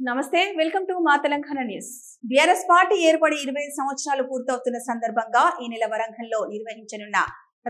నమస్తే welcome to మా Telangana news. BRS party ఏర్పడి 25 సంవత్సరాలు పూర్తవుతున్న సందర్భంగా ఈ నెల వరంగల్లో నిర్వహించనున్న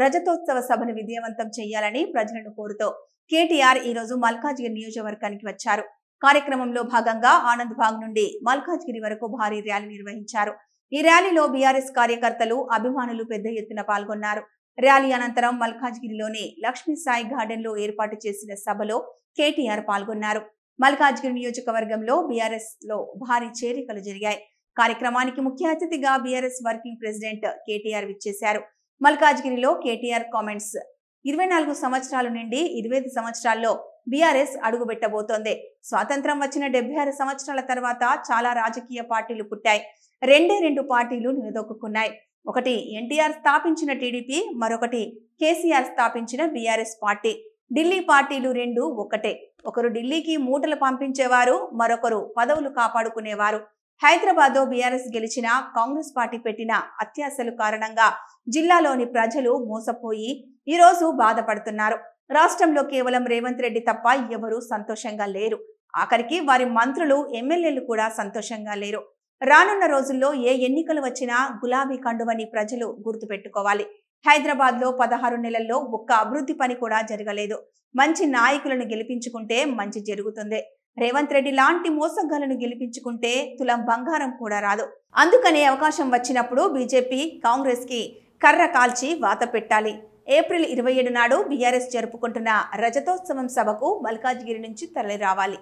రజతోత్సవ సభను విజయవంతం చేయాలని ప్రజలను కోరుతూ కేటీఆర్ ఈ రోజు మల్కాజ్గిరి నియోజకవర్గానికి వచ్చారు. కార్యక్రమంలో భాగంగా ఆనంద్ బాగ్ నుండి మల్కాజ్గిరి వరకు భారీ ర్యాలీ నిర్వహించారు. ఈ ర్యాలీలో బీఆర్ఎస్ కార్యకర్తలు, అభిమానులు పెద్ద ఎత్తున పాల్గొన్నారు. ర్యాలీ అనంతరం మల్కాజ్గిరిలోని లక్ష్మీ సాయి గార్డెన్ లో ఏర్పాటు చేసిన సభలో కేటీఆర్ పాల్గొన్నారు. మల్కాజ్గిరి నియోజకవర్గంలో బీఆర్ఎస్ లో భారీ చేరికలు జరిగాయి. కార్యక్రమానికి ముఖ్య అతిథిగా బీఆర్ఎస్ వర్కింగ్ ప్రెసిడెంట్ కేటీఆర్ విచ్చేశారు. మల్కాజ్గిరిలో కేటీఆర్ కామెంట్స్ 24 సంవత్సరాల నుండి 25 సంవత్సరాల్లో బీఆర్ఎస్ అడుగుపెట్టబోతోంది. స్వాతంత్రం వచ్చిన 76 సంవత్సరాల తర్వాత చాలా రాజకీయ పార్టీలు పుట్టాయి. రెండు పార్టీలు నిలదొక్కున్నాయి. ఒకటి ఎన్టీఆర్ స్థాపించిన టీడీపీ, మరొకటి కేసీఆర్ స్థాపించిన బీఆర్ఎస్ పార్టీ. ఢిల్లీ పార్టీలు రెండు ఒకటే. ఒకరు ఢిల్లీకి మూటలు పంపించేవారు, మరొకరు పదవులు కాపాడుకునేవారు. హైదరాబాద్ లో బీఆర్ఎస్ గెలిచిన కాంగ్రెస్ పార్టీ పెట్టిన అత్యాశలు కారణంగా జిల్లాలోని ప్రజలు మోసపోయి ఈ రోజు బాధపడుతున్నారు. రాష్ట్రంలో కేవలం రేవంత్ రెడ్డి తప్ప ఎవరూ సంతోషంగా లేరు. ఆఖరికి వారి మంత్రులు, ఎమ్మెల్యేలు కూడా సంతోషంగా లేరు. రానున్న రోజుల్లో ఏ ఎన్నికలు వచ్చినా గులాబీ కండువని ప్రజలు గుర్తుపెట్టుకోవాలి. హైదరాబాద్ లో 16 నెలల్లో ఒక్క అభివృద్ధి పని కూడా జరగలేదు. మంచి నాయకులను గెలిపించుకుంటే మంచి జరుగుతుంది. రేవంత్ రెడ్డి లాంటి మోసగాళ్లను గెలిపించుకుంటే తులం బంగారం కూడా రాదు. అందుకనే అవకాశం వచ్చినప్పుడు బీజేపీ, కాంగ్రెస్ కి కర్ర కాల్చి వాత పెట్టాలి. ఏప్రిల్ 27 నాడు బీఆర్ఎస్ జరుపుకుంటున్న రజతోత్సవం సభకు మల్కాజ్గిరి నుంచి తరలి రావాలి.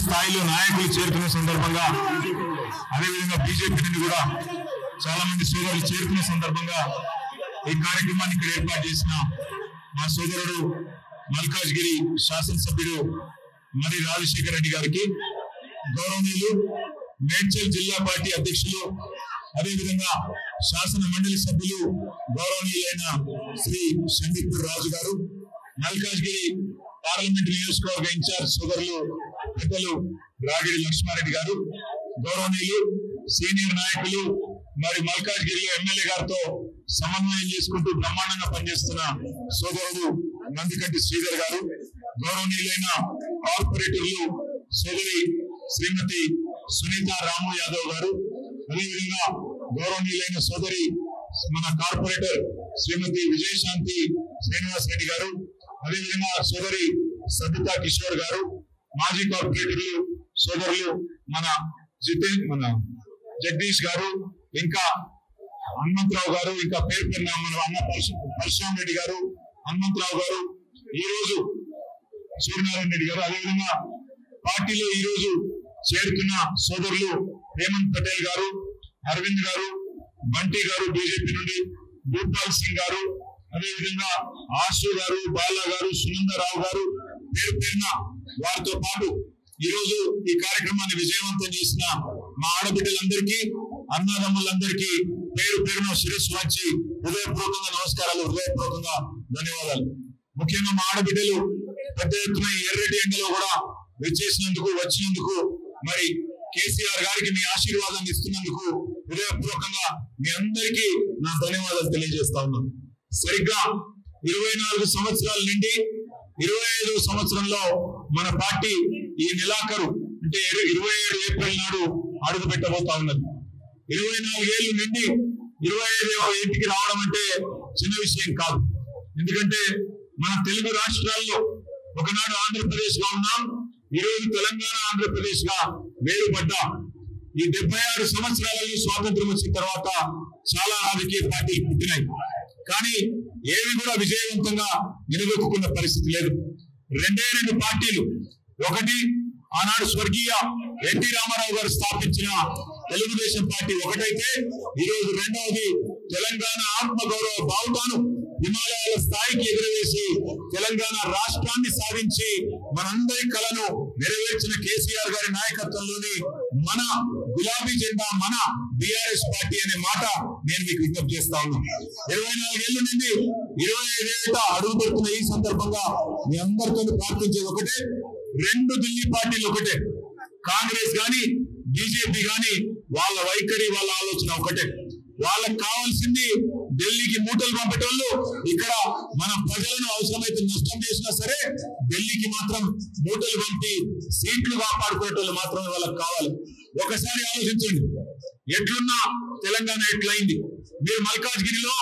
స్థాయిలో నాయకులు చేరుకున్న సందర్భంగా అదేవిధంగా బీజేపీ నుండి కూడా చాలా మంది సోదరులు చేరుకున్న సందర్భంగా ఈ కార్యక్రమాన్ని ఇక్కడ ఏర్పాటు చేసిన మా సోదరుడు మల్కాజ్గిరి శాసనసభ్యుడు మరి రాజశేఖర రెడ్డి గారికి, గౌరవనీయులు మేడ్చల్ జిల్లా పార్టీ అధ్యక్షులు అదేవిధంగా శాసన మండలి సభ్యులు గౌరవనీయులైన శ్రీ సందీప్ రాజు గారు, మల్కాజ్గిరి పార్లమెంట్ నియోజకవర్గ ఇన్ఛార్జ్ సోదరులు పెద్దలు రాగిడి లక్ష్మారెడ్డి గారు, గౌరవనీయులు సీనియర్ నాయకులు మరి మల్కాజ్గిరిలో ఎమ్మెల్యే గారితో సమన్వయం చేసుకుంటూ బ్రహ్మాండంగా పనిచేస్తున్న సోదరుడు నందికంటి శ్రీధర్ గారు, గౌరవనీయులైన కార్పొరేటర్లు సోదరి శ్రీమతి సునీత రాము యాదవ్ గారు, అదేవిధంగా గౌరవనీయులైన సోదరి మన కార్పొరేటర్ శ్రీమతి విజయశాంతి శ్రీనివాస్ రెడ్డి గారు, అదేవిధంగా సోదరి సబితా కిషోర్ గారు, మాజీ కార్పొరేటర్లు సోదరులు మన జగదీష్ గారు, ఇంకా హనుమంతరావు గారు, ఇంకా పేరు పేరున మన అన్న పరశురామ రెడ్డి గారు, హనుమంతరావు గారు, ఈ రోజు సూర్యనారాయణ రెడ్డి గారు, అదేవిధంగా పార్టీలో ఈ రోజు చేరుతున్న సోదరులు హేమంత్ పటేల్ గారు, అరవింద్ గారు, బంటి గారు బీజేపీ నుండి, భూపాల్ సింగ్ గారు, అదేవిధంగా ఆశు గారు, బాలా గారు, సునందరావు గారు, పేరు పేరున వారితో పాటు ఈ రోజు ఈ కార్యక్రమాన్ని విజయవంతం చేసిన మా ఆడబిడ్డలందరికీ, అన్నదమ్ములందరికీ పేరు పేరున శిరస్సు వచ్చి హృదయపూర్వకంగా నమస్కారాలు, హృదయపూర్వకంగా ధన్యవాదాలు. ముఖ్యంగా మా ఆడబిడ్డలు పెద్ద ఎత్తున ఈ ఎర్రటి ఎండలో కూడా వచ్చినందుకు మరి కేసీఆర్ గారికి మీ ఆశీర్వాదాన్ని ఇస్తున్నందుకు హృదయపూర్వకంగా మీ అందరికీ నా ధన్యవాదాలు తెలియజేస్తా ఉన్నాను. సరిగ్గా 24 సంవత్సరాల నుండి 25వ సంవత్సరంలో మన పార్టీ ఈ నెలాఖరు అంటే 27 ఏప్రిల్ నాడు అడుగు పెట్టబోతా ఉన్నది. 24 ఏళ్ళు నుండి 25వ ఏటికి రావడం అంటే చిన్న విషయం కాదు. ఎందుకంటే మన తెలుగు రాష్ట్రాల్లో ఒకనాడు ఆంధ్రప్రదేశ్ గా ఉన్నాం, ఈ రోజు తెలంగాణ ఆంధ్రప్రదేశ్ గా వేరుపడ్డా. ఈ 76 సంవత్సరాలలో స్వాతంత్రం వచ్చిన తర్వాత చాలా రాజకీయ పార్టీలు పుట్టినాయి, కానీ ఏవి కూడా విజయవంతంగా నిలదొక్కున్న పరిస్థితి లేదు. 2 పార్టీలు, ఒకటి ఆనాడు స్వర్గీయ ఎన్టీ రామారావు గారు స్థాపించిన తెలుగుదేశం పార్టీ ఒకటైతే, ఈరోజు రెండవది తెలంగాణ ఆత్మగౌరవ బావుటాను హిమాలయాల స్థాయికి ఎగురవేసి తెలంగాణ రాష్ట్రాన్ని సాధించి మనందరి కలను నెరవేర్చిన కేసీఆర్ గారి నాయకత్వంలోని మన గులాబీ జెండా మన బీఆర్ఎస్ పార్టీ అనే మాట నేను మీకు విజ్ఞప్తి చేస్తా ఉన్నాను. 24 ఏళ్ల నుండి 25 ఏట అడుగు పెడుతున్న ఈ సందర్భంగా మీ అందరితో ప్రార్థించేది ఒకటే, 2 ఢిల్లీ పార్టీలు ఒకటే. కాంగ్రెస్ గాని బీజేపీ గాని వాళ్ళ వైఖరి వాళ్ళ ఆలోచన ఒకటే. వాళ్ళకి కావాల్సింది ఢిల్లీకి మూటలు పంపేటోళ్ళు ఇక్కడ మన ప్రజలను అవసరమైతే నష్టం చేసినా సరే ఢిల్లీకి మాత్రం మూటలు పంపి సీట్లు కాపాడుకునేటోళ్ళు మాత్రమే వాళ్ళకి కావాలి. ఒకసారి ఆలోచించండి, ఎట్లున్నా తెలంగాణ ఎట్లయింది. మీరు మల్కాజ్గిరిలో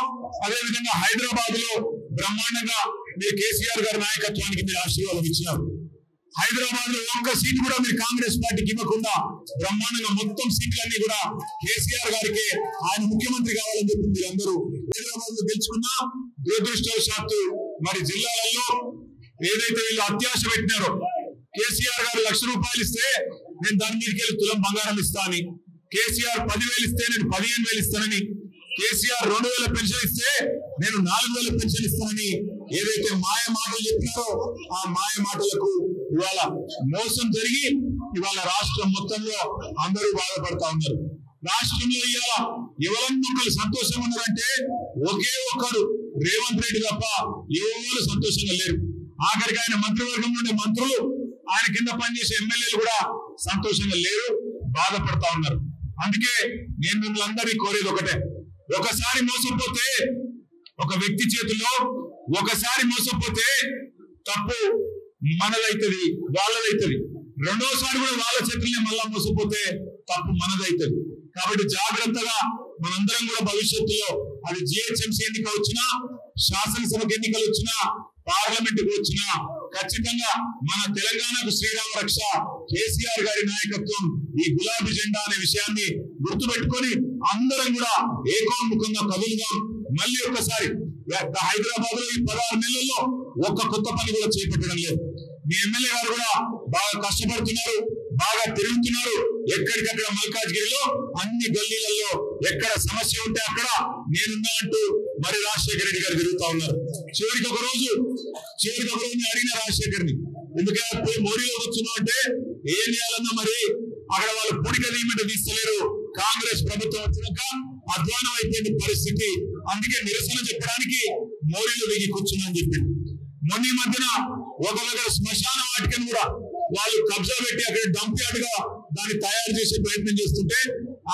అదేవిధంగా హైదరాబాద్ లో బ్రహ్మాండంగా మీరు కేసీఆర్ గారి నాయకత్వానికి మీరు ఆశీర్వాదం ఇచ్చినారు. హైదరాబాద్ లో ఒక్క సీట్ కూడా మీరు కాంగ్రెస్ పార్టీకి ఇవ్వకుండా బ్రహ్మాండంగా మొత్తం సీట్లన్నీ కూడా కేసీఆర్ గారికి ఆయన ముఖ్యమంత్రి కావాలని చెప్పి మీరందరూ హైదరాబాద్ లో గెలుచుకున్నా, దురదృష్టవశాత్తు మరి జిల్లాలలో ఏదైతే వీళ్ళు అత్యాశ పెట్టినారో, కేసీఆర్ గారు ₹1,00,000 ఇస్తే నేను దాని మీదకి వెళ్ళి తులం బంగారం ఇస్తా అని, కేసీఆర్ 10,000 ఇస్తే నేను 15,000 ఇస్తానని, కేసీఆర్ 2,000 పెన్షన్ ఇస్తే నేను 4,000 పెన్షన్ ఇస్తానని ఏదైతే మాయ మాటలు చెప్పినారో ఆ మాయ మాటలకు ఇవాళ మోసం జరిగి ఇవాళ రాష్ట్రం మొత్తంలో అందరూ బాధపడతా ఉన్నారు. రాష్ట్రంలో ఇవాళ ఎవరన్నా ఒకరు సంతోషంగా ఉన్నారంటే ఒకే ఒక్కడు రేవంత్ రెడ్డి తప్ప ఎవరు సంతోషంగా లేరు. ఆఖరికి ఆయన మంత్రివర్గం నుండి మంత్రులు, ఆయన కింద పనిచేసే ఎమ్మెల్యేలు కూడా సంతోషంగా లేరు, బాధపడతా ఉన్నారు. అందుకే నేను మిమ్మల్ని అందరినీ కోరేది ఒకటే, ఒకసారి మోసపోతే ఒక వ్యక్తి చేతుల్లో ఒకసారి మోసపోతే తప్పు మనదైతుంది, వాళ్ళదైతుంది. రెండోసారి కూడా వాళ్ళ చేతుల్ని మళ్ళా మోసపోతే తప్పు మనదైతుంది. కాబట్టి జాగ్రత్తగా మనందరం కూడా భవిష్యత్తులో అది జిహెచ్ఎంసీ ఎన్నిక వచ్చినా, శాసనసభకు ఎన్నికలు వచ్చినా, పార్లమెంట్ కు వచ్చినా ఖచ్చితంగా మన తెలంగాణకు శ్రీరామ రక్ష కేసీఆర్ గారి నాయకత్వం, ఈ గులాబీ జెండా అనే విషయాన్ని గుర్తుపెట్టుకొని అందరం కూడా ఏకోన్ముఖంగా కదులుదాం. మళ్ళీ ఒక్కసారి హైదరాబాద్ లో ఈ 16 నెలల్లో ఒక్క కొత్త పని కూడా చేపట్టడం లేదు. మీ ఎమ్మెల్యే గారు కూడా బాగా కష్టపడుతున్నారు, బాగా తిరుగుతున్నారు. ఎక్కడికక్కడ మల్కాజ్గిరిలో అన్ని గల్లీలలో ఎక్కడ సమస్య ఉంటే అక్కడ నేనున్నా అంటూ మరి రాజశేఖర రెడ్డి గారు తిరుగుతా ఉన్నారు. చివరికి ఒక రోజు నేను అడిగిన రాజశేఖర్ని, ఎందుకంటే పోయి మోడీలో కూర్చున్నావు అంటే ఏం చేయాలన్నా మరి అక్కడ వాళ్ళు పొడిక తీయమంటే తీస్తలేరు. కాంగ్రెస్ ప్రభుత్వం వచ్చినాక అధ్వానం అయిపోయింది పరిస్థితి, అందుకే నిరసన చెప్పడానికి మోడీలో దిగి కూర్చున్నా అని చెప్పింది. మొన్న మధ్యన ఒక దగ్గర శ్మశాన వాటికను కూడా వాళ్ళు కబ్జా పెట్టి అక్కడ డంప్ యార్డ్ గా దాన్ని తయారు చేసే ప్రయత్నం చేస్తుంటే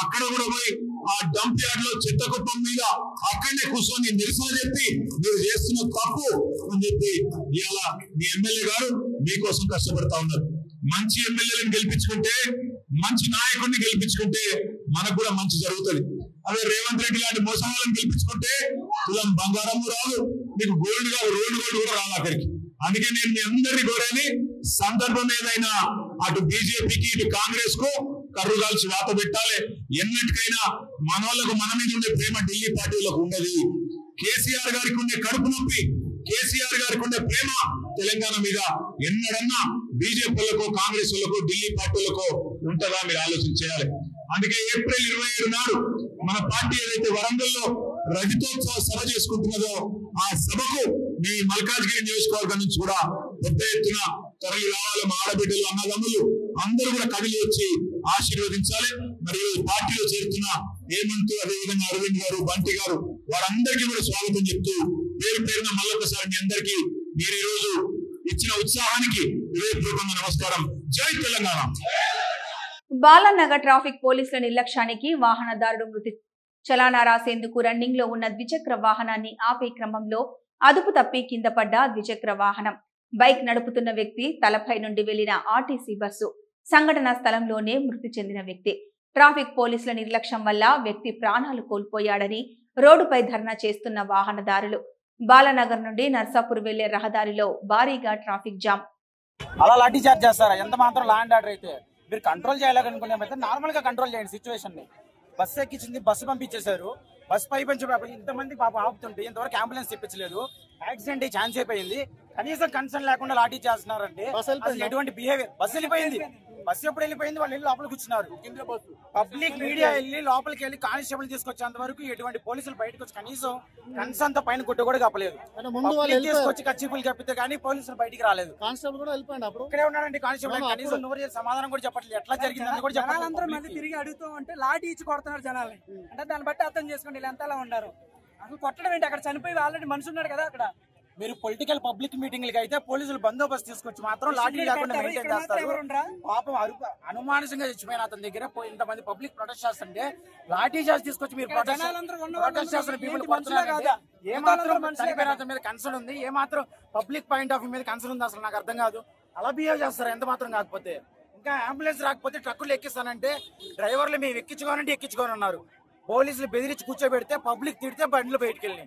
అక్కడ కూడా పోయి ఆ డంప్ యార్డ్ లో చెత్త కుప్పం మీద అక్కడనే కూర్చొని నిరసన చెప్పి మీరు చేస్తున్న తప్పు అని చెప్పి ఇవాళ మీ ఎమ్మెల్యే గారు మీకోసం కష్టపడతా ఉన్నారు. మంచి ఎమ్మెల్యేలను గెలిపించుకుంటే, మంచి నాయకుడిని గెలిపించుకుంటే మనకు కూడా మంచి జరుగుతుంది. అదే రేవంత్ రెడ్డి లాంటి మోసం వాళ్ళని గెలిపించుకుంటే తులం బంగారము రాదు, మీకు గోల్డ్ కాదు రోడ్డు గోల్డ్ కూడా రాదు అక్కడికి. అందుకే నేను మీ అందరినీ కోరేది, సందర్భం ఏదైనా అటు బీజేపీకి ఇటు కాంగ్రెస్ కు కర్రు కాల్చి వాత పెట్టాలి. ఎన్నటికైనా మన వాళ్ళకు మన మీద ఉండే ప్రేమ ఢిల్లీ పార్టీలకు ఉండదు. కేసీఆర్ గారికి ఉండే కడుపు నొప్పి, కేసీఆర్ గారికి ఉండే ప్రేమ తెలంగాణ మీద ఎన్నడన్నా బీజేపీలకు కాంగ్రెస్ వాళ్ళకు ఢిల్లీ పార్టీలకు ఉంటుందా మీరు ఆలోచన చేయాలి. అందుకే ఏప్రిల్ 27 నాడు మన పార్టీ ఏదైతే వరంగల్లో రజతోత్సవ సభ చేసుకుంటున్నదో ఆ సభకు మీ మల్కాజ్గిరి నియోజకవర్గం నుంచి కూడా పెద్ద ఎత్తున తరలి రావాలి. మా ఆడబిడ్డలు అన్నదమ్ములు అందరూ కూడా కదిలి వచ్చి ఆశీర్వదించాలి. మరియు పార్టీలో చేరుతున్న హేమంత్, అదేవిధంగా అరవింద్ గారు, బంటి గారు, వారందరికీ కూడా స్వాగతం చెప్తూ పేరు పేరున మళ్ళొకసారి మీ అందరికీ మీరు ఈ రోజు ఇచ్చిన ఉత్సాహానికి హృదయపూర్వకంగా నమస్కారం. జై తెలంగాణ. బాలానగర్ ట్రాఫిక్ పోలీసుల నిర్లక్ష్యానికి వాహనదారుడు మృతి. చలానా రాసేందుకు రన్నింగ్ లో ఉన్న ద్విచక్ర వాహనాన్ని ఆపే క్రమంలో అదుపు తప్పి కింద పడ్డ ద్విచక్ర వాహనం. బైక్ నడుపుతున్న వ్యక్తి తలపై నుండి వెళ్లిన ఆర్టీసీ బస్సు. సంఘటనా స్థలంలోనే మృతి చెందిన వ్యక్తి. ట్రాఫిక్ పోలీసుల నిర్లక్ష్యం వల్ల వ్యక్తి ప్రాణాలు కోల్పోయాడని రోడ్డుపై ధర్నా చేస్తున్న వాహనదారులు. బాలానగర్ నుండి నర్సాపూర్ వెళ్లే రహదారిలో భారీగా ట్రాఫిక్ జామ్. అలా లాఠీ చార్జ్ చేస్తారా? ఎంత మాత్రం లా అండ్ ఆర్డర్ అయితే మీరు కంట్రోల్ చేయాలనుకునే నార్మల్ గా కంట్రోల్ చేయండి సిచ్యువేషన్ ని. బస్సు ఎక్కించింది, బస్సు పంపించేశారు. బస్సు పై పంచి ఇంతమంది పాప ఆపుతుంటే ఇంతవరకు అంబులెన్స్ తెప్పించలేదు. యాక్సిడెంట్ ఛాన్స్ అయిపోయింది. కనీసం కన్సర్న్ లేకుండా లాఠీ చేస్తున్నారంటే ఎటువంటి బిహేవియర్. బస్సు వెళ్ళిపోయింది. బస్సు ఎప్పుడు వెళ్ళిపోయింది? వాళ్ళు వెళ్ళి లోపల కూర్చున్నారు. పబ్లిక్ మీడియా వెళ్ళి లోపలికి వెళ్ళి కానిస్టేబుల్ తీసుకొచ్చేంత వరకు ఎటువంటి పోలీసులు బయటకు వచ్చి కనీసం కన్సర్న్ తో పైన గుడ్డ కూడా కప్పలేదు. తీసుకొచ్చి కచ్చిపులు కప్పితే కానీ పోలీసులు బయటికి రాలేదు. కానిస్టేబుల్ కూడా వెళ్ళిపోయింది. అప్పుడు ఇక్కడే ఉన్నాడండి కానిస్టేబుల్. కనీసం నోరు సమాధానం కూడా చెప్పట్లేదు. ఎట్లా జరిగిందని కూడా చెప్పాలి. అందరూ మళ్ళీ తిరిగి అడుగుతూ ఉంటే లాఠీ ఇచ్చి కొడుతున్నారు జనాల్ని. అంటే దాన్ని బట్టి అర్థం చేసుకోండి వీళ్ళు ఎంతలా ఉన్నారు. అసలు కొట్టడం ఏంటి? అక్కడ చనిపోయి ఆల్రెడీ మనిషి ఉన్నాడు కదా అక్కడ. మీరు పొలిటికల్ పబ్లిక్ మీటింగ్లకి అయితే పోలీసులు బందోబస్తు తీసుకొచ్చి మాత్రం లాఠీ లేకుండా మెయింటైన్ చేస్తారు. పాపం అనుమానితంగా చచ్చిపోయిన అతని దగ్గర ఇంతమంది పబ్లిక్ ప్రొటెస్ట్ చేస్తుంటే లాఠీ చార్జ్ తీసుకొచ్చి మీరు ప్రొటెస్ట్ చేస్తున్న పీపుల్ కొడుతున్నారు. ఏ మాత్రం చనిపోయిన అతని మీద కన్సర్న్ ఉంది? ఏ మాత్రం పబ్లిక్ పాయింట్ ఆఫ్ వ్యూ మీద కన్సర్న్ ఉంది? అసలు నాకు అర్థం కాదు. అలా బిహేవ్ చేస్తారు ఎంత మాత్రం. కాకపోతే ఇంకా అంబులెన్స్ రాకపోతే ట్రక్కులు ఎక్కిస్తానంటే డ్రైవర్లు మేము ఎక్కించుకోని ఉన్నారు. పోలీసులు బెదిరించి కూర్చోబెడితే పబ్లిక్ తిడితే బండ్లు బయటికి వెళ్ళి.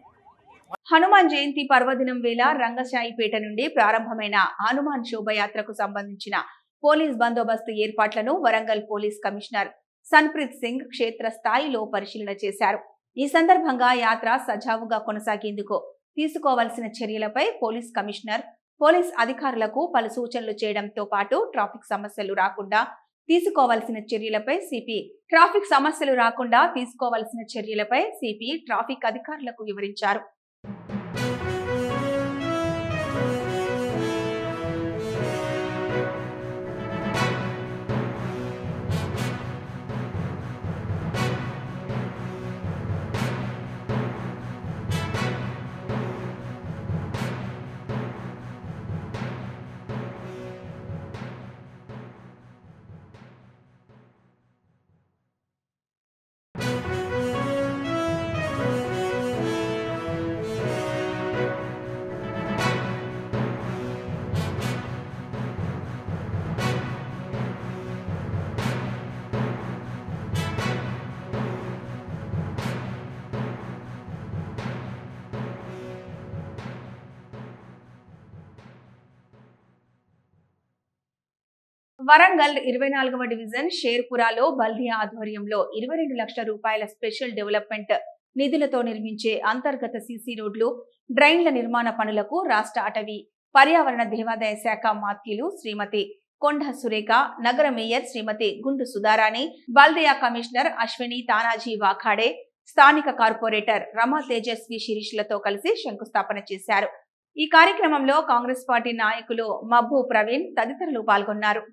హనుమాన్ జయంతి పర్వదినం వేళ రంగశాయిపేట నుండి ప్రారంభమైన హనుమాన్ శోభయాత్రకు సంబంధించిన పోలీస్ బందోబస్తు ఏర్పాట్లను వరంగల్ పోలీస్ కమిషనర్ సన్ప్రీత్ సింగ్ క్షేత్ర స్థాయిలో పరిశీలన చేశారు. ఈ సందర్భంగా యాత్ర సజావుగా కొనసాగేందుకు తీసుకోవాల్సిన చర్యలపై పోలీస్ కమిషనర్ పోలీస్ అధికారులకు పలు సూచనలు చేయడంతో పాటు ట్రాఫిక్ సమస్యలు రాకుండా తీసుకోవాల్సిన చర్యలపై సిపి ట్రాఫిక్ అధికారులకు వివరించారు. వరంగల్ 24వ డివిజన్ షేర్పురాలో బల్దియా ఆధ్వర్యంలో 22 లక్షల రూపాయల స్పెషల్ డెవలప్మెంట్ నిధులతో నిర్మించే అంతర్గత సీసీ రోడ్లు, డ్రైన్ల నిర్మాణ పనులకు రాష్ట్ర అటవీ పర్యావరణ దేవాదాయ శాఖ మాత్యులు శ్రీమతి కొండ సురేఖ, నగర మేయర్ శ్రీమతి గుండు సుధారాణి, బల్దియా కమిషనర్ అశ్విని తానాజీ వాఖాడే, స్థానిక కార్పొరేటర్ రమా తేజస్వి శిరీష్లతో కలిసి శంకుస్థాపన చేశారు. ఈ కార్యక్రమంలో కాంగ్రెస్ పార్టీ నాయకులు మబ్బు ప్రవీణ్ తదితరులు పాల్గొన్నారు.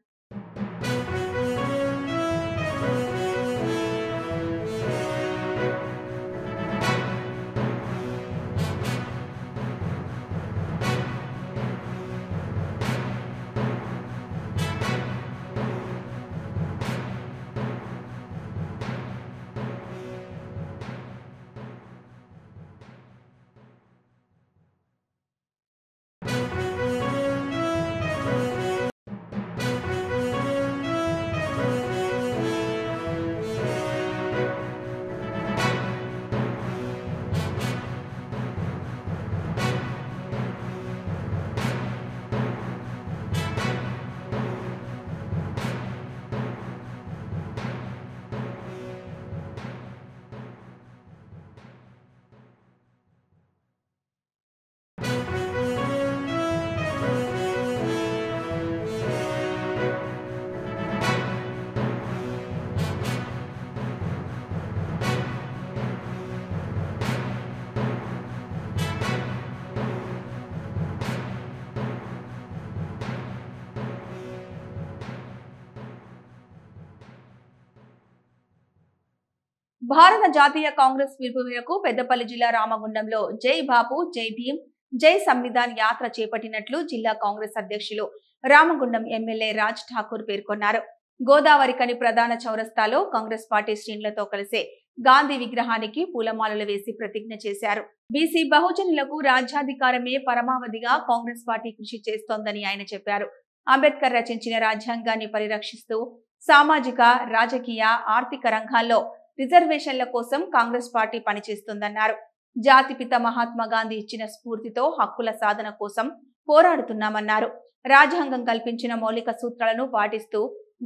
భారత జాతీయ కాంగ్రెస్ పిలుపు మేరకు పెద్దపల్లి జిల్లా రామగుండంలో జై బాపు, జై భీమ్, జై సంవిధాన్ యాత్ర చేపట్టినట్లు జిల్లా కాంగ్రెస్ అధ్యక్షులు రామగుండం ఎమ్మెల్యే రాజ్ ఠాకూర్ పేర్కొన్నారు. గోదావరికని ప్రధాన చౌరస్తాలో కాంగ్రెస్ పార్టీ శ్రేణులతో కలిసి గాంధీ విగ్రహానికి పూలమాలలు వేసి ప్రతిజ్ఞ చేశారు. బీసీ బహుజనులకు రాజ్యాధికారమే పరమావధిగా కాంగ్రెస్ పార్టీ కృషి చేస్తోందని ఆయన చెప్పారు. అంబేద్కర్ రచించిన రాజ్యాంగాన్ని పరిరక్షిస్తూ సామాజిక, రాజకీయ, ఆర్థిక రంగాల్లో రిజర్వేషన్ల కోసం కాంగ్రెస్ పార్టీ పనిచేస్తుందన్నారు. జాతిపిత మహాత్మా గాంధీ ఇచ్చిన స్ఫూర్తితో హక్కుల సాధన కోసం పోరాడుతున్నామన్నారు. రాజ్యాంగం కల్పించిన మౌలిక సూత్రాలను పాటిస్తూ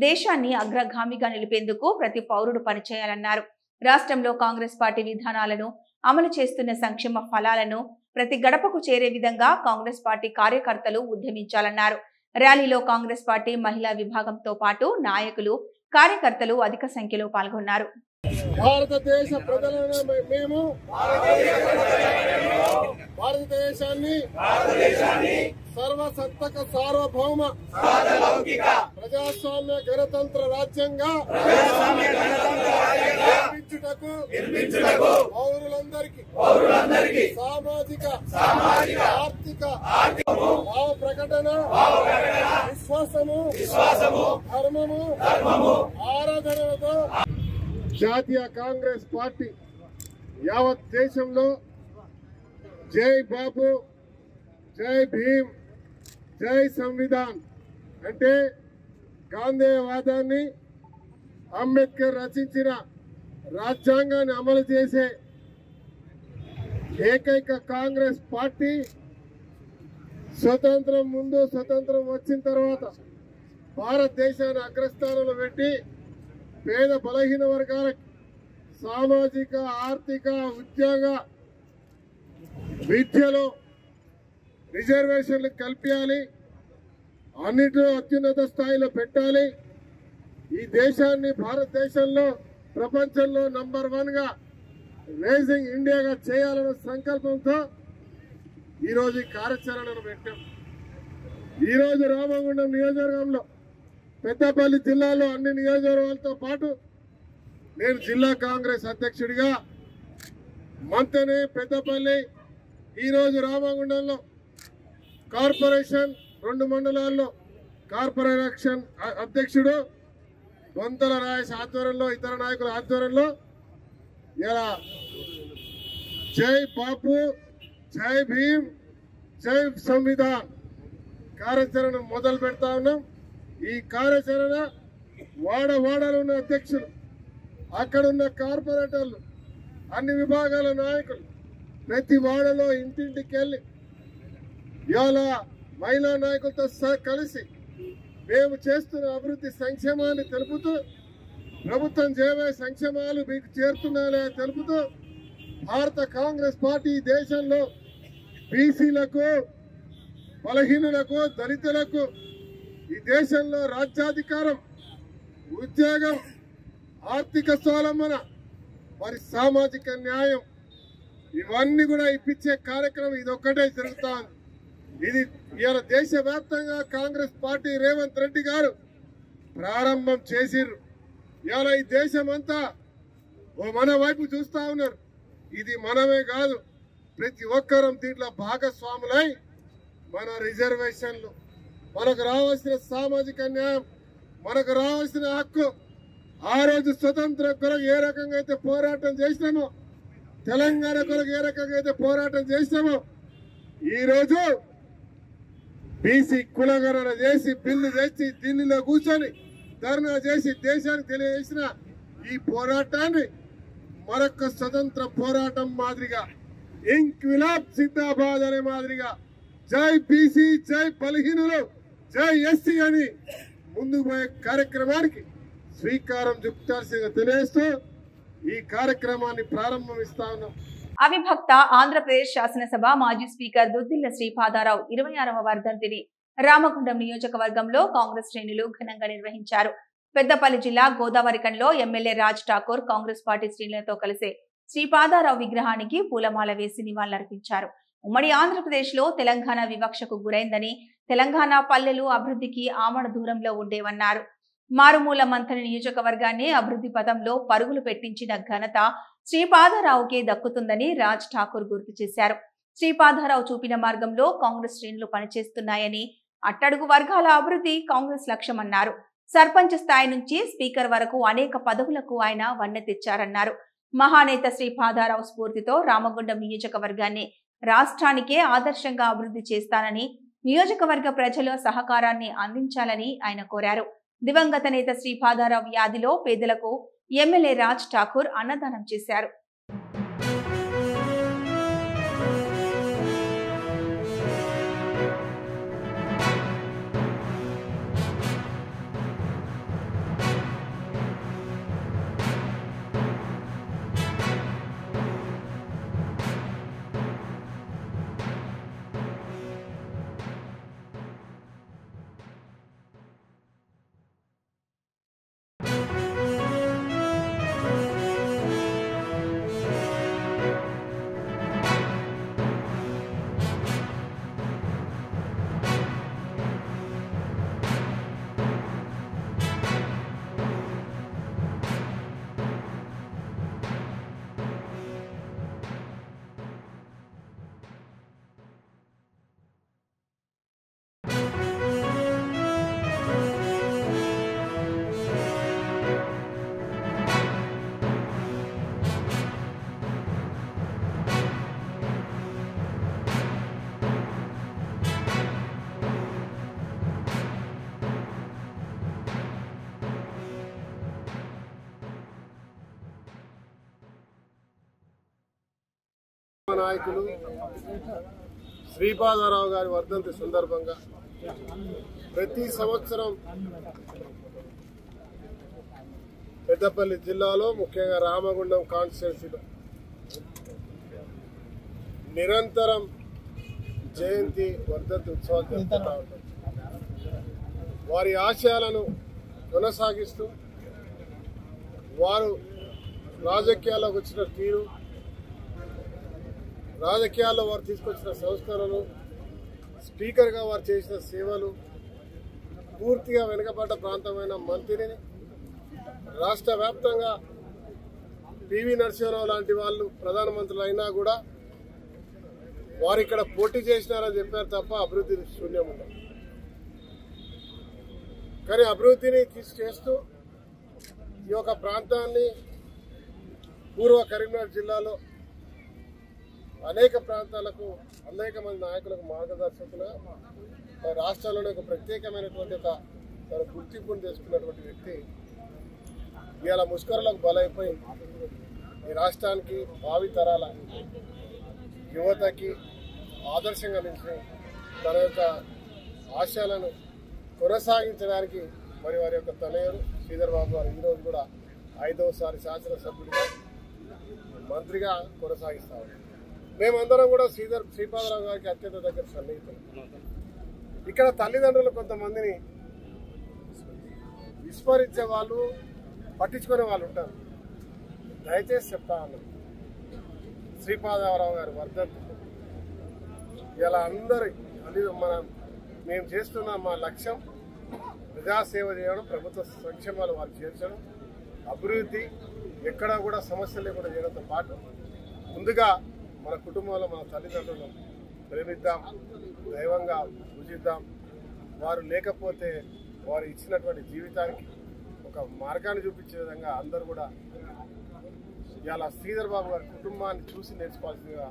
దేశాన్ని అగ్రగామిగా నిలిపేందుకు ప్రతి పౌరుడు పనిచేయాలన్నారు. రాష్ట్రంలో కాంగ్రెస్ పార్టీ విధానాలను, అమలు చేస్తున్న సంక్షేమ ఫలాలను ప్రతి గడపకు చేరే విధంగా కాంగ్రెస్ పార్టీ కార్యకర్తలు ఉద్యమించాలన్నారు. ర్యాలీలో కాంగ్రెస్ పార్టీ మహిళా విభాగంతో పాటు నాయకులు, కార్యకర్తలు అధిక సంఖ్యలో పాల్గొన్నారు. భారతదేశ ప్రజలను మేము భారతదేశాన్ని సర్వసత్తక సార్వభౌమ ప్రజాస్వామ్య గణతంత్ర రాజ్యంగా నిర్మించుటకు పౌరులందరికీ సామాజిక, ఆర్థిక భావ ప్రకటన, విశ్వాసము, ధర్మము, ఆరాధనలతో జాతీయ కాంగ్రెస్ పార్టీ యావత్ దేశంలో జై బాపు, జై భీమ్, జై సంవిధాన్ అంటే గాంధేయవాదాన్ని, అంబేద్కర్ రచించిన రాజ్యాంగాన్ని అమలు చేసే ఏకైక కాంగ్రెస్ పార్టీ స్వతంత్రం ముందు, స్వతంత్రం వచ్చిన తర్వాత భారతదేశాన్ని అగ్రస్థానంలో పెట్టి పేద బలహీన వర్గాలకు సామాజిక, ఆర్థిక, ఉద్యోగ, విద్యలో రిజర్వేషన్లు కల్పించాలి, అన్నిటిలో అత్యున్నత స్థాయిలో పెట్టాలి. ఈ దేశాన్ని భారతదేశంలో ప్రపంచంలో నంబర్ 1గా రైజింగ్ ఇండియాగా చేయాలన్న సంకల్పంతో ఈరోజు ఈ కార్యాచరణను పెట్టాం. ఈరోజు రామగుండం నియోజకవర్గంలో, పెద్దపల్లి జిల్లాలో అన్ని నియోజకవర్గాలతో పాటు నేను జిల్లా కాంగ్రెస్ అధ్యక్షుడిగా మంతనే, పెద్దపల్లి, ఈరోజు రామగుండంలో కార్పొరేషన్ 2 మండలాల్లో కార్పొరేషన్ అధ్యక్షుడు బొంతల రాయేష్ ఆధ్వర్యంలో, ఇతర నాయకుల ఆధ్వర్యంలో ఇలా జై బాపు, జై భీమ్, జై సంవిధాన్ కార్యాచరణ మొదలు పెడతా ఉన్నాం. ఈ కార్యాచరణ వాడవాడలో ఉన్న అధ్యక్షులు, అక్కడున్న కార్పొరేటర్లు, అన్ని విభాగాల నాయకులు ప్రతి వాడలో ఇంటింటికి వెళ్ళి ఇవాళ మహిళా నాయకులతో కలిసి మేము చేస్తున్న అభివృద్ధి సంక్షేమాన్ని తెలుపుతూ ప్రభుత్వం చేయబోయే సంక్షేమాలు మీకు చేరుతున్నాయని తెలుపుతూ భారత కాంగ్రెస్ పార్టీ దేశంలో బీసీలకు, బలహీనులకు, దళితులకు ఈ దేశంలో రాజ్యాధికారం, ఉద్యోగం, ఆర్థిక స్వావలంబన, మరి సామాజిక న్యాయం ఇవన్నీ కూడా ఇప్పించే కార్యక్రమం ఇది ఒక్కటే జరుగుతా ఉంది. ఇది ఇవాళ దేశవ్యాప్తంగా కాంగ్రెస్ పార్టీ రేవంత్ రెడ్డి గారు ప్రారంభం చేసిర్రు. ఇవాళ ఈ దేశం అంతా మన వైపు చూస్తా ఉన్నారు. ఇది మనమే కాదు, ప్రతి ఒక్కరం దీంట్లో భాగస్వాములై మన రిజర్వేషన్లు, మనకు రావాల్సిన సామాజిక న్యాయం, మనకు రావాల్సిన హక్కు, ఆ రోజు స్వతంత్ర కొరకు ఏ రకంగా అయితే పోరాటం చేసినామో, తెలంగాణ కొరకు ఏ రకంగా అయితే పోరాటం చేసినామో, ఈరోజు బీసీ కులగణన చేసి బిల్లు తెచ్చి ఢిల్లీలో కూర్చొని ధర్నా చేసి దేశానికి తెలియజేసిన ఈ పోరాటాన్ని మరొక స్వతంత్ర పోరాటం మాదిరిగా, ఇంక్విలాబ్ జిందాబాద్ అనే మాదిరిగా జై బీసీ, జై బలహీనులు, జై ఎస్సీ అని ముందుకు పోయే కార్యక్రమానికి శ్రీకారం చుట్టాల్సిందిగా తెలియజేస్తూ ఈ కార్యక్రమాన్ని ప్రారంభిస్తా ఉన్నాం. అవిభక్త ఆంధ్రప్రదేశ్ శాసనసభ మాజీ స్పీకర్ దుద్దిళ్ల శ్రీపాదారావు 26వ వర్ధంతిని రామగుండం నియోజకవర్గంలో కాంగ్రెస్ శ్రేణులు ఘనంగా నిర్వహించారు. పెద్దపల్లి జిల్లా గోదావరికంలో ఎమ్మెల్యే రాజ్ ఠాకూర్ కాంగ్రెస్ పార్టీ శ్రేణులతో కలిసి శ్రీపాదారావు విగ్రహానికి పూలమాల వేసి నివాళులర్పించారు. ఉమ్మడి ఆంధ్రప్రదేశ్ లో తెలంగాణ వివక్షకు గురైందని, తెలంగాణ పల్లెలు అభివృద్ధికి ఆమడ దూరంలో ఉండేవన్నారు. మారుమూల మంథని నియోజకవర్గాన్ని అభివృద్ధి పథంలో పరుగులు పెట్టించిన ఘనత శ్రీపాదారావుకే దక్కుతుందని రాజ్ ఠాకూర్ గుర్తు చేశారు. శ్రీపాదారావు చూపిన మార్గంలో కాంగ్రెస్ శ్రేణులు పనిచేస్తున్నాయని, అట్టడుగు వర్గాల అభివృద్ధి కాంగ్రెస్ లక్ష్యమన్నారు. సర్పంచ్ స్థాయి నుంచి స్పీకర్ వరకు అనేక పదవులకు ఆయన వన్నె తెచ్చారన్నారు. మహానేత శ్రీపాదారావు స్ఫూర్తితో రామగుండం నియోజకవర్గాన్ని రాష్ట్రానికే ఆదర్శంగా అభివృద్ధి చేస్తానని, నియోజకవర్గ ప్రజల సహకారాన్ని అందించాలని ఆయన కోరారు. దివంగత నేత శ్రీపాదారావు వ్యాధిలో పేదలకు ఎమ్మెల్యే రాజ్ ఠాకూర్ అన్నదానం చేశారు. నాయకులు శ్రీపాదారావు గారి వర్ధంతి సందర్భంగా ప్రతి సంవత్సరం పెద్దపల్లి జిల్లాలో ముఖ్యంగా రామగుండం కాన్స్టిట్యున్సీలో నిరంతరం జయంతి వర్ధంతి ఉత్సవాలు జరుపుతూ ఉంటారు. వారి ఆశయాలను కొనసాగిస్తూ వారు రాజకీయాల్లోకి వచ్చిన తీరు, రాజకీయాల్లో వారు తీసుకొచ్చిన సంస్కరణలు, స్పీకర్గా వారు చేసిన సేవలు, పూర్తిగా వెనుకబడ్డ ప్రాంతమైన మంత్రిని రాష్ట్ర వ్యాప్తంగా పివి నరసింహరావు లాంటి వాళ్ళు ప్రధానమంత్రులు అయినా కూడా వారు ఇక్కడ పోటీ చేసినారని చెప్పారు తప్ప అభివృద్ధి శూన్యం ఉండదు. కానీ అభివృద్ధిని చేస్తూ ఈ యొక్క ప్రాంతాన్ని పూర్వ కరీంనగర్ జిల్లాలో అనేక ప్రాంతాలకు అనేక మంది నాయకులకు మార్గదర్శకులుగా రాష్ట్రాల్లోనే ఒక ప్రత్యేకమైనటువంటి ఒక తన గుర్తింపును తెచ్చుకున్నటువంటి వ్యక్తి ఇవాళ ముష్కరులకు బలైపోయి ఈ రాష్ట్రానికి భావి తరాల యువతకి ఆదర్శంగా నిలిచి తన యొక్క ఆశయాలను కొనసాగించడానికి మరి వారి యొక్క తనయుడు శ్రీధర్ బాబు గారు ఈరోజు కూడా 5వసారి శాసనసభ్యుడిగా మంత్రిగా కొనసాగిస్తా ఉన్నారు. మేమందరం కూడా శ్రీపాదరావు గారికి అత్యంత దగ్గర సన్నిహితులు. ఇక్కడ తల్లిదండ్రులు కొంతమందిని విస్మరించే వాళ్ళు, పట్టించుకునే వాళ్ళు ఉంటారు. దయచేసి చెప్తా ఉన్నాం, శ్రీపాదరావు గారి వర్ధంతి ఇలా అందరి మేము చేస్తున్న మా లక్ష్యం ప్రజాసేవ చేయడం, ప్రభుత్వ సంక్షేమాలు వారికి చేర్చడం, అభివృద్ధి ఎక్కడా కూడా సమస్యలు లేకుండా చేయడంతో పాటు ముందుగా మన కుటుంబంలో మన తల్లిదండ్రులను ప్రేమిద్దాం, దైవంగా పూజిద్దాం. వారు లేకపోతే వారు ఇచ్చినటువంటి జీవితానికి ఒక మార్గాన్ని చూపించే విధంగా అందరూ కూడా ఇలా శ్రీధర్ బాబు గారి కుటుంబాన్ని చూసి నేర్చుకోవాల్సిందిగా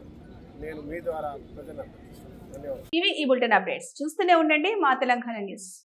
నేను మీ ద్వారా ప్రజలను అభ్యర్థిస్తున్నాను. ధన్యవాదాలు. ఇవి ఈ బులెటిన్ అప్డేట్స్. చూస్తూనే ఉండండి మా తెలంగాణ న్యూస్.